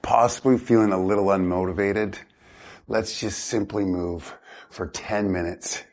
possibly feeling a little unmotivated, let's just simply move for 10 minutes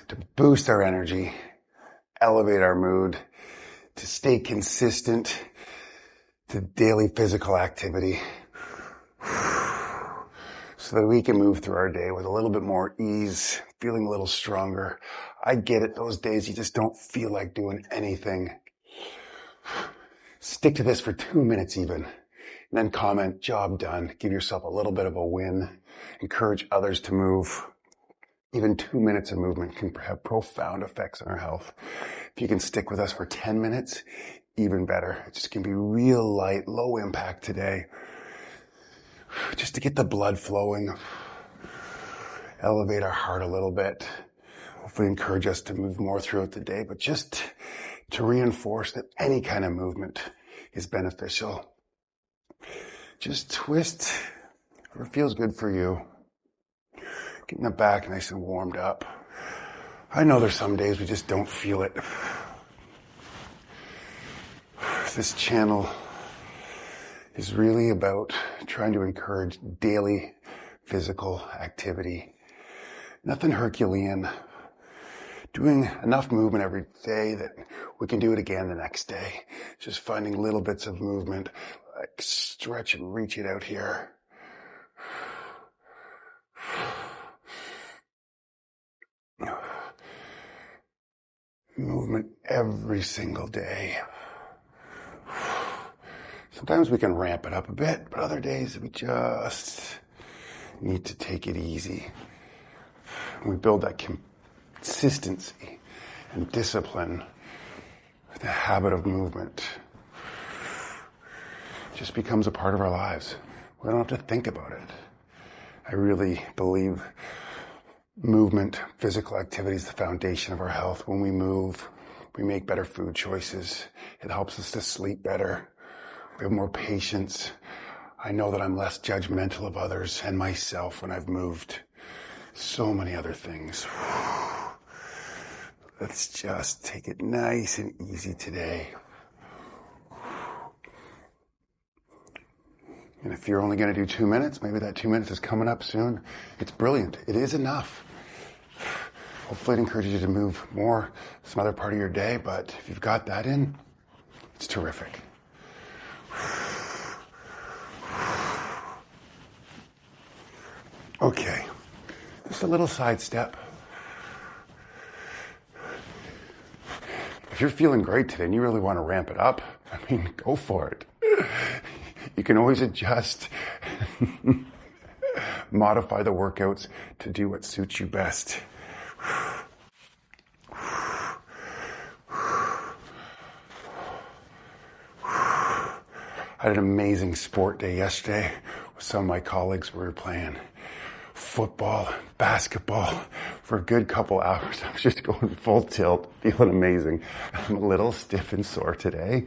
to boost our energy, elevate our mood, to stay consistent to daily physical activity so that we can move through our day with a little bit more ease, feeling a little stronger. I get it. Those days you just don't feel like doing anything. Stick to this for 2 minutes even, and then comment, job done. Give yourself a little bit of a win. Encourage others to move. Even 2 minutes of movement can have profound effects on our health. If you can stick with us for 10 minutes, even better. It just can be real light, low impact today. Just to get the blood flowing, elevate our heart a little bit. Hopefully encourage us to move more throughout the day, but just to reinforce that any kind of movement is beneficial. Just twist whatever feels good for you. Getting the back nice and warmed up. I know there's some days we just don't feel it. This channel is really about trying to encourage daily physical activity. Nothing Herculean. Doing enough movement every day that we can do it again the next day. Just finding little bits of movement, like stretch and reach it out here. Movement every single day. Sometimes we can ramp it up a bit, but other days we just need to take it easy. We build that consistency and discipline with the habit of movement. It just becomes a part of our lives. We don't have to think about it. I really believe movement, physical activity is the foundation of our health. When we move, we make better food choices. It helps us to sleep better. We have more patience. I know that I'm less judgmental of others and myself when I've moved. So many other things. Let's just take it nice and easy today. And if you're only going to do 2 minutes, maybe that 2 minutes is coming up soon. It's brilliant. It is enough. Hopefully it encourages you to move more some other part of your day, but if you've got that in, it's terrific. Okay, just a little side step. If you're feeling great today and you really want to ramp it up, go for it. You can always adjust, modify the workouts to do what suits you best. I had an amazing sport day yesterday with some of my colleagues. We were playing football, basketball for a good couple hours. I was just going full tilt, feeling amazing. I'm a little stiff and sore today.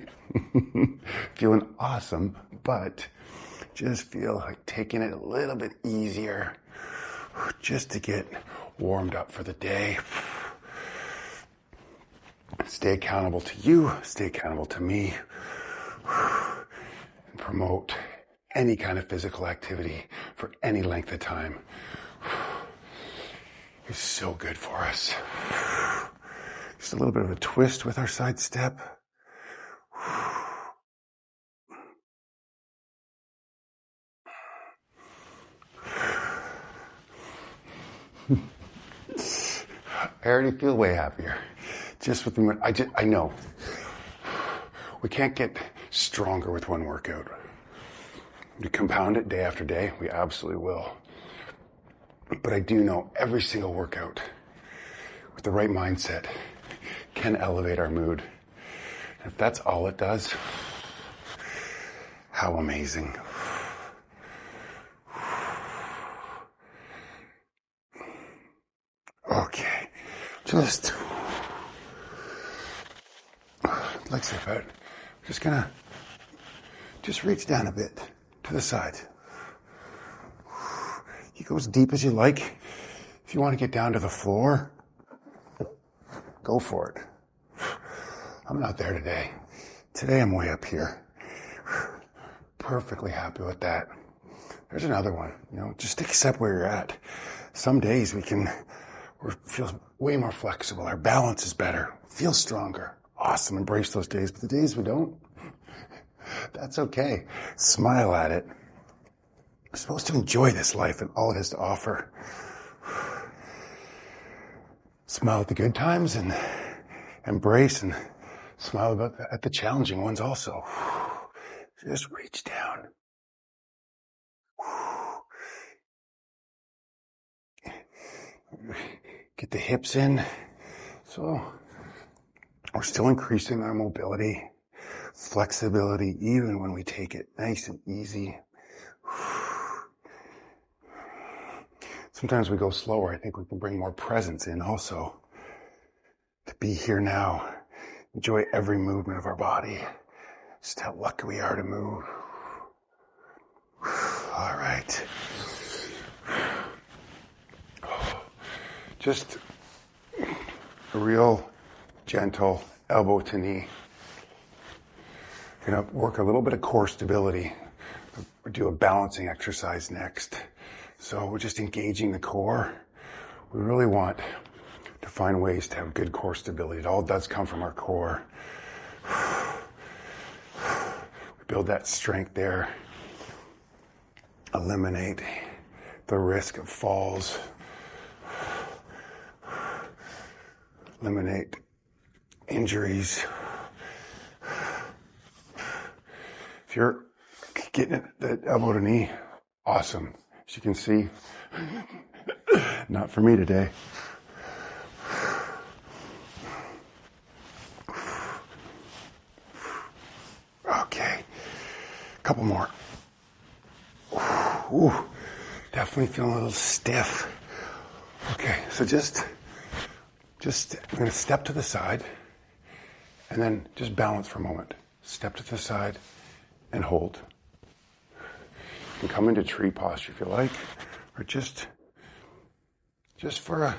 Feeling awesome, but just feel like taking it a little bit easier just to get warmed up for the day. Stay accountable to you, stay accountable to me, and promote any kind of physical activity for any length of time. It's so good for us. Just a little bit of a twist with our side step. I already feel way happier. Just with the movement. I know. We can't get stronger with one workout. We compound it day after day. We absolutely will. But I do know every single workout with the right mindset can elevate our mood. And if that's all it does, how amazing. Okay, just like so about. Just gonna reach down a bit to the side. You go as deep as you like. If you want to get down to the floor, go for it. I'm not there today. Today I'm way up here. Perfectly happy with that. There's another one, just accept where you're at. Some days we feel way more flexible. Our balance is better, feel stronger. Awesome, embrace those days. But the days we don't, that's okay. Smile at it. We're supposed to enjoy this life and all it has to offer. Smile at the good times and embrace and smile at the challenging ones also. Just reach down. Get the hips in. So we're still increasing our mobility, flexibility, even when we take it nice and easy. Sometimes we go slower. I think we can bring more presence in also. To be here now. Enjoy every movement of our body. Just how lucky we are to move. All right. Just a real gentle elbow to knee. We're going to work a little bit of core stability. We'll do a balancing exercise next. So we're just engaging the core. We really want to find ways to have good core stability. It all does come from our core. We build that strength there. Eliminate the risk of falls. Eliminate injuries. If you're getting the elbow to knee, awesome. As you can see, not for me today. Okay, a couple more. Ooh, definitely feeling a little stiff. Okay, so just I'm going to step to the side and then just balance for a moment. Step to the side and hold. You can come into tree posture if you like, or just for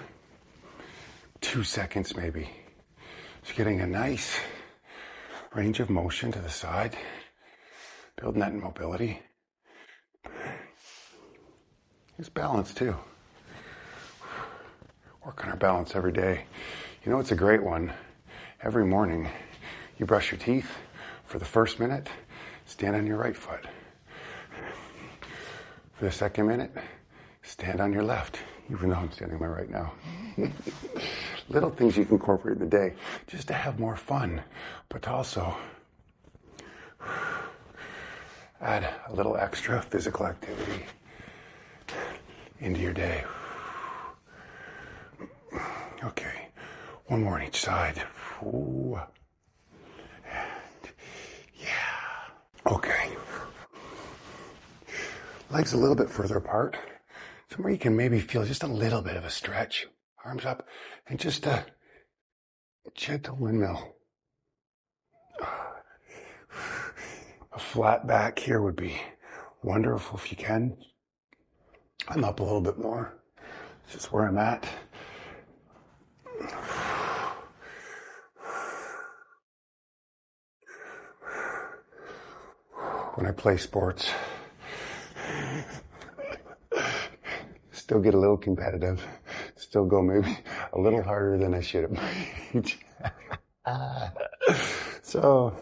2 seconds maybe. Just getting a nice range of motion to the side, building that mobility. Just balance too. Work on our balance every day. It's a great one. Every morning, you brush your teeth. For the first minute, stand on your right foot. For the second minute, stand on your left, even though I'm standing on my right now. Little things you can incorporate in the day just to have more fun, but to also add a little extra physical activity into your day. Okay, one more on each side. Ooh. And yeah. Okay. Legs a little bit further apart. Somewhere you can maybe feel just a little bit of a stretch. Arms up and just a gentle windmill. A flat back here would be wonderful if you can. I'm up a little bit more. This is where I'm at. When I play sports, still get a little competitive, still go maybe a little harder than I should have. So,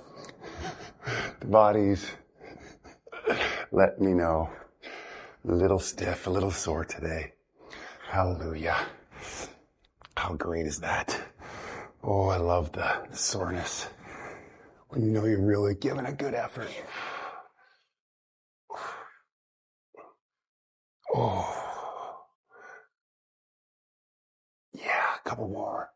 the body's let me know. A little stiff, a little sore today. Hallelujah. How great is that? Oh, I love the soreness. When you know you're really giving a good effort. Oh. Yeah, a couple more.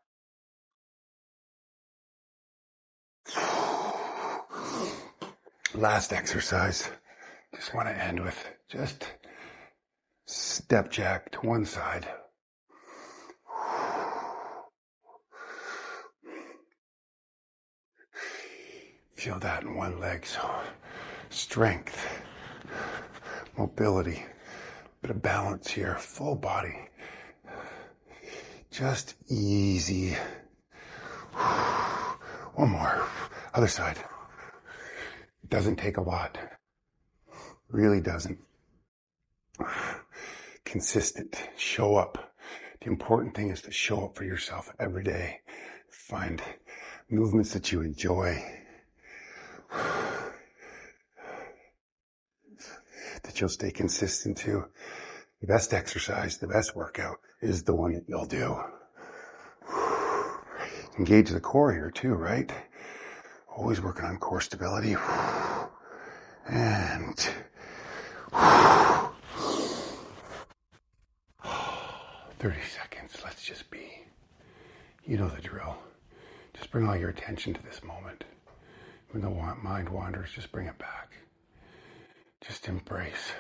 Last exercise. Just want to end with just step jack to one side. Feel that in one leg. So strength, mobility, bit of balance here, full body. Just easy. One more. Other side. It doesn't take a lot. Really doesn't. Consistent. Show up. The important thing is to show up for yourself every day. Find movements that you enjoy. That you'll stay consistent to. The best exercise, the best workout is the one that you'll do. Engage the core here too, right? Always working on core stability. And 30 seconds. Let's just be. You know the drill. Just bring all your attention to this moment. When the mind wanders, just bring it back. Just embrace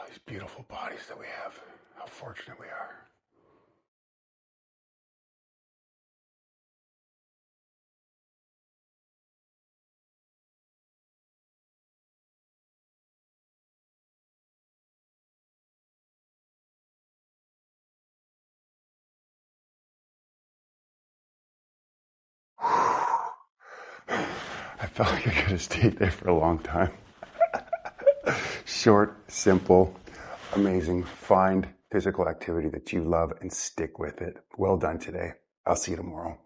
these beautiful bodies that we have. How fortunate we are. I felt like I could have stayed there for a long time. Short, simple, amazing. Find physical activity that you love and stick with it. Well done today. I'll see you tomorrow.